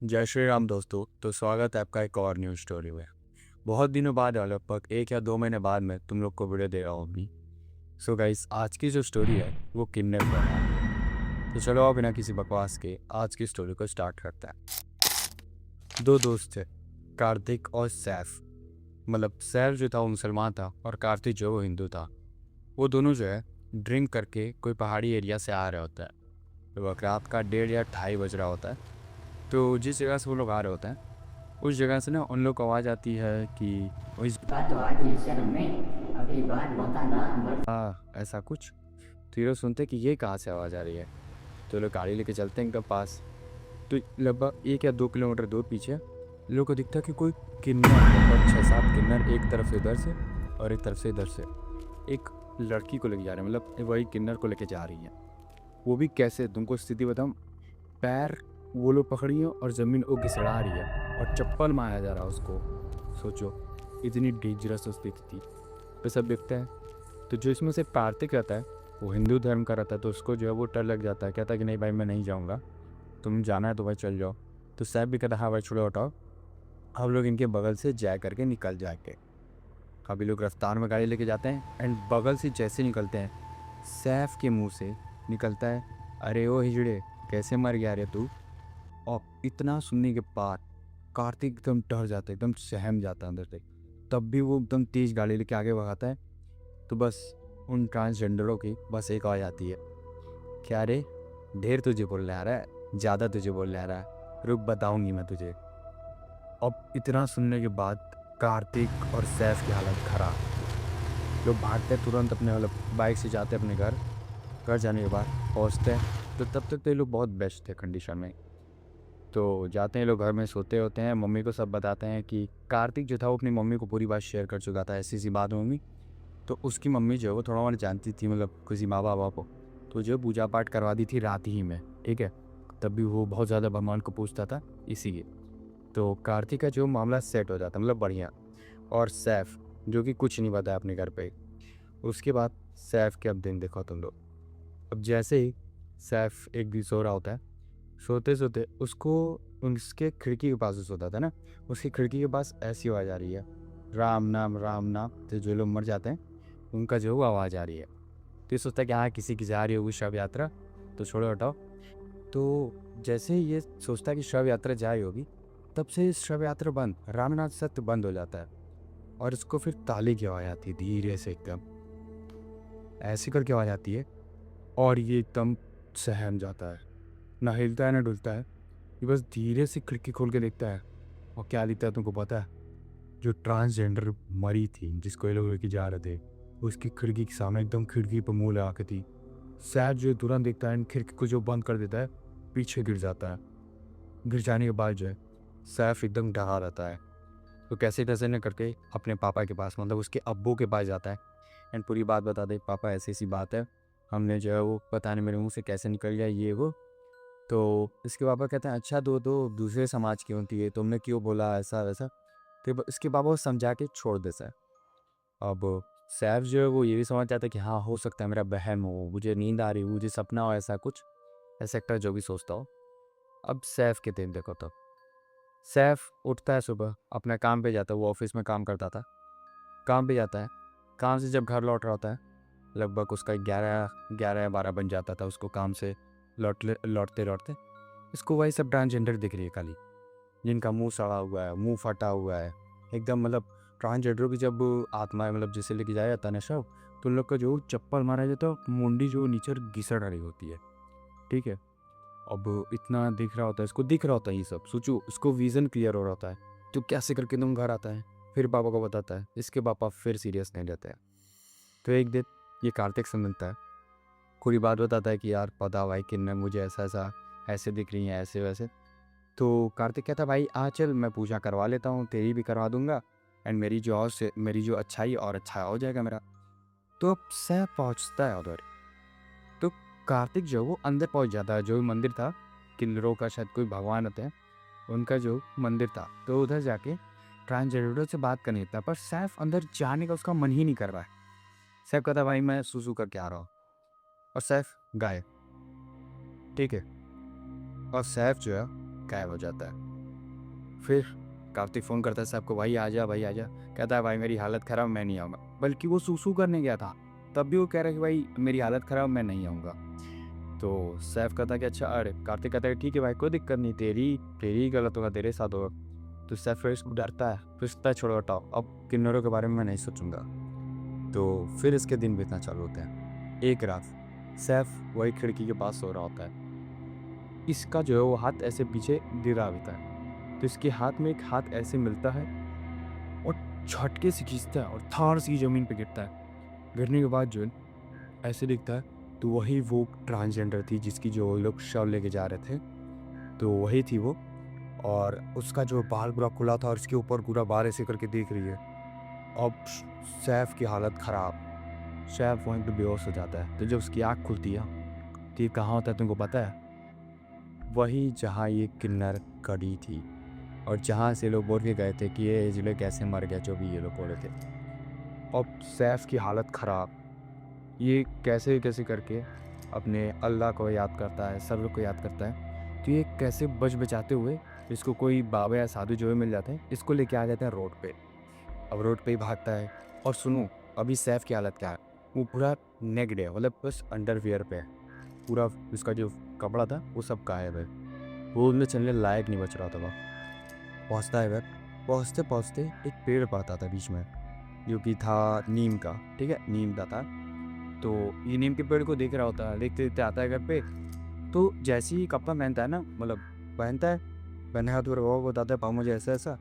जय श्री राम दोस्तों। तो स्वागत है आपका एक और न्यू स्टोरी में। बहुत दिनों बाद लगभग 1 या 2 महीने बाद मैं तुम लोग को वीडियो दे रहा हूँ अभी। सो गाइस, आज की जो स्टोरी है वो किडनैप पर है। तो चलो अब बिना किसी बकवास के आज की स्टोरी को स्टार्ट करते हैं। दो दोस्त थे, कार्तिक और सैफ। मतलब सैफ जो था वो मुसलमान था और कार्तिक जो वो हिंदू था। वो दोनों जो है ड्रिंक करके कोई पहाड़ी एरिया से आ रहे होता है। तो रात का 1:30 या 2:30 बज रहा होता है। तो जिस जगह से वो लोग आ रहे होते हैं उस जगह से ना उन लोग को आवाज़ आती है कि वो इस तो आज इस जन्म में अगली बार मौका ना बढ़। ऐसा कुछ। तो ये लोग सुनते हैं कि ये कहाँ से आवाज़ आ रही है। तो ये लोग गाड़ी लेके चलते हैं एकदम पास। तो लगभग 1 या 2 किलोमीटर दूर पीछे लोगों को दिखता है कि कोई किन्नर, लगभग 6-7 किन्नर एक तरफ से उधर से और एक तरफ से इधर से एक लड़की को लेके जा रहे हैं। मतलब वही किन्नर को लेके जा रही है। वो भी कैसे, तुमको स्थिति बताऊँ। पैर वो लोग पकड़ी है और ज़मीन वो घिसड़ा रही है और चप्पल मारा जा रहा है उसको। सोचो, इतनी डेंजरस स्थिति थी। तो सब देखते हैं। तो जो इसमें से कार्तिक रहता है वो हिंदू धर्म का रहता है। तो उसको जो है वो डर लग जाता है, कहता है कि नहीं भाई मैं नहीं जाऊँगा, तुम जाना है तो भाई चल जाओ। तो सैफ भी कहता है हाँ भाई छोड़ो हटाओ, हम लोग इनके बगल से जा करके निकल जाएंगे। अभी लोग रफ्तार में गाड़ी लेके जाते हैं एंड बगल से जैसे निकलते हैं सैफ के मुंह से निकलता है, अरे ओ हिजड़े, कैसे मर गया रे तू। और इतना सुनने के बाद कार्तिक एकदम डर जाता है, एकदम सहम जाता है अंदर से। तब भी वो एकदम तेज गाड़ी लेके आगे भगाता है। तो बस उन ट्रांसजेंडरों की बस एक आवाज़ आती है, क्या रे, ढेर तुझे बोलने आ रहा है, ज़्यादा तुझे बोलने आ रहा है, रुक बताऊंगी मैं तुझे। अब इतना सुनने के बाद कार्तिक और सैफ की हालत खराब। लोग भागते हैं तुरंत अपने, मतलब बाइक से जाते हैं अपने घर। घर जाने के बाद पहुँचते हैं तो तब तक तो ये लोग बहुत बेस्ट थे कंडीशन में। तो जाते हैं लोग, घर में सोते होते हैं। मम्मी को सब बताते हैं कि कार्तिक जो था वो अपनी मम्मी को पूरी बात शेयर कर चुका था, ऐसी सी बात मम्मी। तो उसकी मम्मी जो है वो थोड़ा बहुत जानती थी, मतलब किसी माँ बाबा को। तो जो पूजा पाठ करवा दी थी रात ही में, ठीक है। तब भी वो बहुत ज़्यादा भगवान को पूछता था इसीलिए। तो कार्तिक का जो मामला सेट हो जाता, मतलब बढ़िया। और सैफ जो कि कुछ नहीं बताया अपने घर पे। उसके बाद सैफ के अब दिन देखो तुम लोग। अब जैसे ही सैफ एक दिन सो रहा होता है, सोते सोते उसको उसके खिड़की के पास जो सोता था ना, उसकी खिड़की के पास ऐसी आवाज़ आ रही है, राम नाम राम नाम। तो जो लोग मर जाते हैं उनका जो वो आवाज़ आ रही है। तो ये सोचता है कि हाँ किसी की जा रही होगी शव यात्रा, तो छोड़ो हटाओ। तो जैसे ही ये सोचता है कि शव यात्रा जा रही होगी, तब से शव यात्रा बंद, रामनाथ सत्य बंद हो जाता है। और इसको फिर ताली की आवाज़ आती है धीरे से, एकदम ऐसी करके आवाज़ आती है। और ये एकदम सहम जाता है, ना हिलता है ना डुलता है। ये बस धीरे से खिड़की खोल के देखता है और क्या दिखता है तुमको पता है? जो ट्रांसजेंडर मरी थी जिसको ये लोग लेके जा रहे थे, उसकी खिड़की के सामने एकदम खिड़की पर मुंह लगा के थी। सैफ जो है तुरंत देखता है, खिड़की को जो बंद कर देता है, पीछे गिर जाता है। गिर जाने के बाद जो है सैफ एकदम डरा रहता है। तो कैसे कैसे न करके अपने पापा के पास, मतलब उसके अब्बू के पास जाता है एंड पूरी बात बता दे, पापा ऐसी ऐसी बात है, हमने जो है वो पता नहीं मेरे मुंह से कैसे निकल गया ये वो। तो इसके पापा कहते हैं अच्छा तो दूसरे समाज की होती है, तुमने क्यों बोला ऐसा वैसा। तो इसके पापा वो समझा के छोड़ देता है। अब सैफ जो है वो ये भी समझ जाता है कि हाँ हो सकता है मेरा बहम हो, मुझे नींद आ रही हो, मुझे सपना हो, ऐसा कुछ, ऐसा एक्टर जो भी सोचता हो। अब सैफ के दिन देखो तो सैफ उठता है सुबह, अपने काम पे जाता है। वो ऑफिस में काम करता था, काम पे जाता है। काम से जब घर लौट रहा होता है, लगभग उसका 11 या 12 बन जाता था उसको काम से लौटते लौटते। इसको वही सब ट्रांसजेंडर दिख रही है खाली, जिनका मुंह सड़ा हुआ है, मुंह फटा हुआ है एकदम। मतलब ट्रांसजेंडरों की जब आत्मा है, मतलब जैसे लेके जाया जाता है ना शव, तो उन लोग का जो चप्पल मारा जाता है, मुंडी जो नीचे घिसड़ रही होती है, ठीक है। अब इतना दिख रहा होता है, इसको दिख रहा होता है ये सब, सोचो उसको विजन क्लियर हो रहा होता है। तो कैसे करके तुम घर आता है, फिर पापा को बताता है। इसके पापा फिर सीरियस नहीं रहते हैं। तो एक दिन ये कार्तिक से मिलता है, पूरी बात बताता है कि यार पता भाई कि न मुझे ऐसा ऐसा ऐसे दिख रही हैं ऐसे वैसे। तो कार्तिक कहता भाई आ चल मैं पूजा करवा लेता हूँ, तेरी भी करवा दूंगा एंड मेरी जो अच्छाई और अच्छा हो जाएगा मेरा। तो अब सह पहुँचता है उधर। तो कार्तिक जो वो अंदर पहुँच जाता है, जो भी मंदिर था, किन्नरों का शायद कोई भगवान होते हैं उनका जो मंदिर था। तो उधर जाके ट्रांसजेंडरों से बात करने था, पर सैफ अंदर जाने का उसका मन ही नहीं कर रहा है। सैफ कहता भाई मैं सुसु करके आ रहा हूँ, और सैफ गायब, ठीक है। और सैफ जो है गायब हो जाता है। फिर कार्तिक फ़ोन करता है सैफ को, भाई आजा भाई आजा। कहता है भाई मेरी हालत ख़राब, मैं नहीं आऊँगा। बल्कि वो सूसू करने गया था, तब भी वो कह रहा है कि भाई मेरी हालत ख़राब, मैं नहीं आऊँगा। तो सैफ कहता है कि अच्छा, अरे कार्तिक कहता है ठीक है भाई कोई दिक्कत नहीं, तेरी तेरी ही गलत होगा, तेरे साथ होगा। तो सैफ फिर इसको डरता है, फिर सोचता है छोड़ो हटाओ, अब किन्नरों के बारे में मैं नहीं सोचूंगा। तो फिर इसके दिन बीतना चालू होते हैं। एक रात सैफ वही खिड़की के पास सो रहा होता है। इसका जो है वो हाथ ऐसे पीछे गिरा होता है, तो इसके हाथ में एक हाथ ऐसे मिलता है और झटके से खींचता है और थाड़ सी ज़मीन पे गिरता है। गिरने के बाद जो है ऐसे दिखता है, तो वही वो ट्रांसजेंडर थी जिसकी जो लोग शव लेके जा रहे थे, तो वही थी वो। और उसका जो बाल पूरा खुला था और इसके ऊपर पूरा बाल ऐसे करके देख रही है। अब सैफ की हालत ख़राब, सैफ वहीं पे बेहोश हो जाता है। तो जब उसकी आँख खुलती है तो ये कहाँ होता है तुमको पता है? वही जहाँ ये किन्नर कड़ी थी और जहाँ से लोग बोल के गए थे कि ये जिले कैसे मर गया, जो भी ये लोग बोले थे। अब सैफ की हालत ख़राब, ये कैसे कैसे करके अपने अल्लाह को याद करता है, सब लोग को याद करता है। तो ये कैसे बच बचाते हुए इसको कोई बाबा या साधु जो है मिल जाते हैं, इसको लेके आ जाते हैं रोड पे। अब रोड पे ही भागता है। और सुनो, अभी सैफ की हालत क्या है, वो पूरा नेक्ड है, मतलब बस अंडरवियर पे है, पूरा उसका जो कपड़ा था वो सब गायब है, वो उनमें चलने लायक नहीं बच रहा था। वह पहुँचता है वह, पहुँचते पहुँचते एक पेड़ पाता था बीच में, जो कि था नीम का, ठीक है, नीम का था। तो ये नीम के पेड़ को देख रहा होता है, देखते देखते आता है घर पे। तो जैसे ही कपड़ा पहनता है ना, मतलब पहनता है, पहने हाथ वो बताता है पापा मुझे ऐसा ऐसा।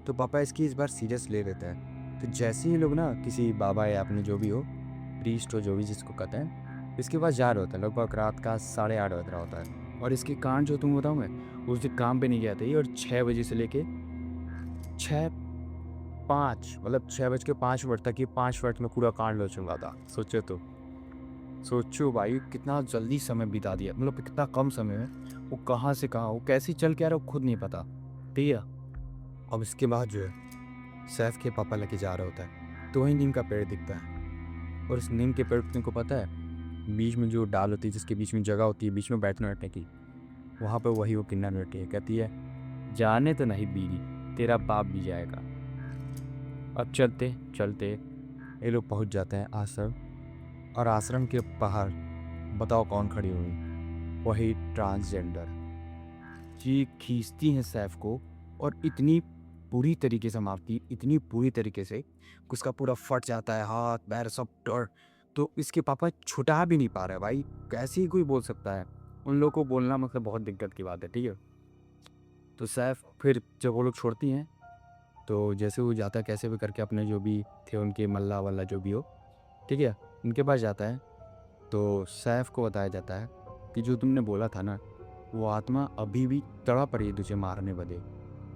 तो पापा इसकी इस बार सीरियस ले लेते हैं। तो जैसे ही लोग ना किसी बाबा या अपने जो भी हो, प्रीस्ट हो, जो भी जिसको कहते हैं, इसके पास जा रहे होते हैं। लगभग रात का 8:30 बज रहा होता है। और इसके कान जो तुम बताऊँ मैं, उस दिन काम पे नहीं गया था ये, और 6 बजे से लेके 6:05, मतलब 6:05 तक, ये 5 मिनट में पूरा कांड हो चुका था। सोचो तो, सोचो भाई कितना जल्दी समय बिता दिया, मतलब कितना कम समय में वो कहाँ से कहाँ, वो कैसे चल के आ रहा है वो खुद नहीं पता, ठीक है। अब इसके बाद जो है सैफ के पापा लेके जा रहा होता है, तो वही नीम का पेड़ दिखता है। और इस नीम के पेड़ पे तुमको पता है, बीच में जो डाल होती है, जिसके बीच में जगह होती है बीच में बैठने बैठने की, वहाँ पे वही वो किन्नर बैठी है। कहती है जाने तो नहीं बीवी, तेरा बाप भी जाएगा। अब चलते चलते ये लोग पहुँच जाते हैं आश्रम। और आश्रम के बाहर बताओ कौन खड़ी हुई, वही ट्रांसजेंडर। जी खींचती हैं सैफ को और इतनी बुरी तरीके से मारती, इतनी बुरी तरीके से कि उसका पूरा फट जाता है, हाथ पैर सब टोड़। तो इसके पापा छुटा भी नहीं पा रहे भाई, कैसे ही कोई बोल सकता है, उन लोगों को बोलना मतलब बहुत दिक्कत की बात है, ठीक है। तो सैफ फिर जब वो लोग छोड़ती हैं, तो जैसे वो जाता है कैसे भी करके अपने जो भी थे उनके मल्ला वल्ला जो भी हो, ठीक है, उनके पास जाता है। तो सैफ को बताया जाता है कि जो तुमने बोला था ना, वो आत्मा अभी भी तड़प रही है तुझे मारने बदे,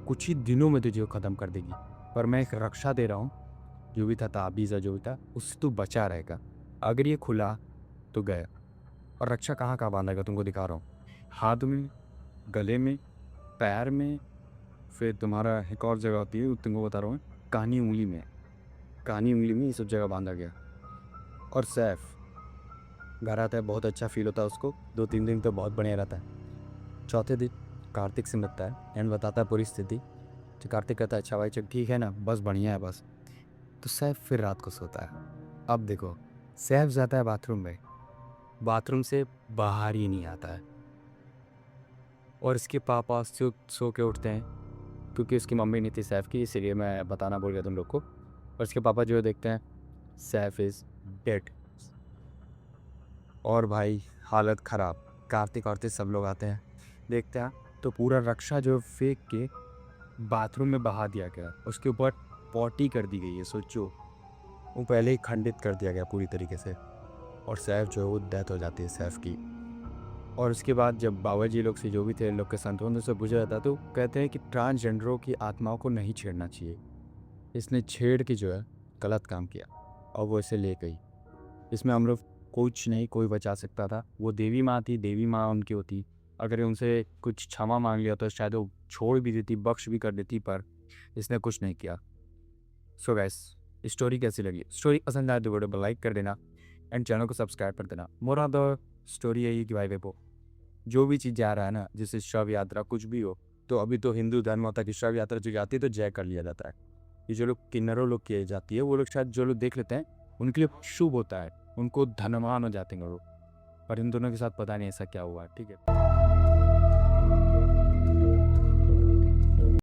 कुछ ही दिनों में तुझे वो ख़त्म कर देगी। पर मैं एक रक्षा दे रहा हूँ, जो भी था ताबीज़ जो भी था, उससे तू बचा रहेगा। अगर ये खुला तो गया। और रक्षा कहाँ कहाँ बांधेगा तुमको दिखा रहा हूँ, हाथ में, गले में, पैर में, फिर तुम्हारा एक और जगह होती है वो तुमको बता रहा हूँ, कानी उंगली में, कानी उंगली में ये सब जगह बांधा गया। और सैफ घर आता है, बहुत अच्छा फील होता है उसको, 2-3 दिन तो बहुत बढ़िया रहता है। चौथे दिन कार्तिक से मिलता है एंड बताता है पूरी स्थिति। तो कार्तिक कहता है अच्छा भाई चल ठीक है ना, बस बढ़िया है बस। तो सैफ फिर रात को सोता है। अब देखो, सैफ जाता है बाथरूम में, बाथरूम से बाहर ही नहीं आता है। और इसके पापा सो के उठते हैं, क्योंकि उसकी मम्मी नहीं थी सैफ की, इसीलिए मैं बताना भूल गया तुम लोग को। और इसके पापा जो देखते हैं सैफ इज़ डेड। और भाई हालत ख़राब, कार्तिक औरतें सब लोग आते हैं, देखते हैं तो पूरा रक्षा जो फेंक के बाथरूम में बहा दिया गया, उसके ऊपर पॉटी कर दी गई है। सोचो, वो पहले ही खंडित कर दिया गया पूरी तरीके से। और सैफ जो है वो डेथ हो जाती है सैफ की। और उसके बाद जब बाबा जी लोग से जो भी थे इन लोग के संतों से पूछा जाता तो कहते हैं कि ट्रांसजेंडरों की आत्माओं को नहीं छेड़ना चाहिए, इसने छेड़ के जो है गलत काम किया और वो इसे ले गई। इसमें हम लोग कुछ नहीं, कोई बचा सकता था, वो देवी माँ थी, देवी माँ उनकी होती, अगर उनसे कुछ क्षमा मांग लिया तो शायद वो छोड़ भी देती, बख्श भी कर देती, पर इसने कुछ नहीं किया। सो गाइस, स्टोरी कैसी लगी? स्टोरी पसंद आए तो वीडियो को लाइक कर देना एंड चैनल को सब्सक्राइब कर देना। मोर ऑफ द स्टोरी यही कि भाई देखो, जो भी चीज़ जा रहा है ना, जैसे शव यात्रा कुछ भी हो, तो अभी तो हिंदू धर्म माता की शव यात्रा जो जाती है तो जय कर लिया जाता है। ये जो लोग किन्नरों लोग किए जाती है वो लोग शायद जो लोग देख लेते हैं उनके लिए शुभ होता है, उनको धनवान हो जाते हैं वो। पर इन दोनों के साथ पता नहीं ऐसा क्या हुआ, ठीक है।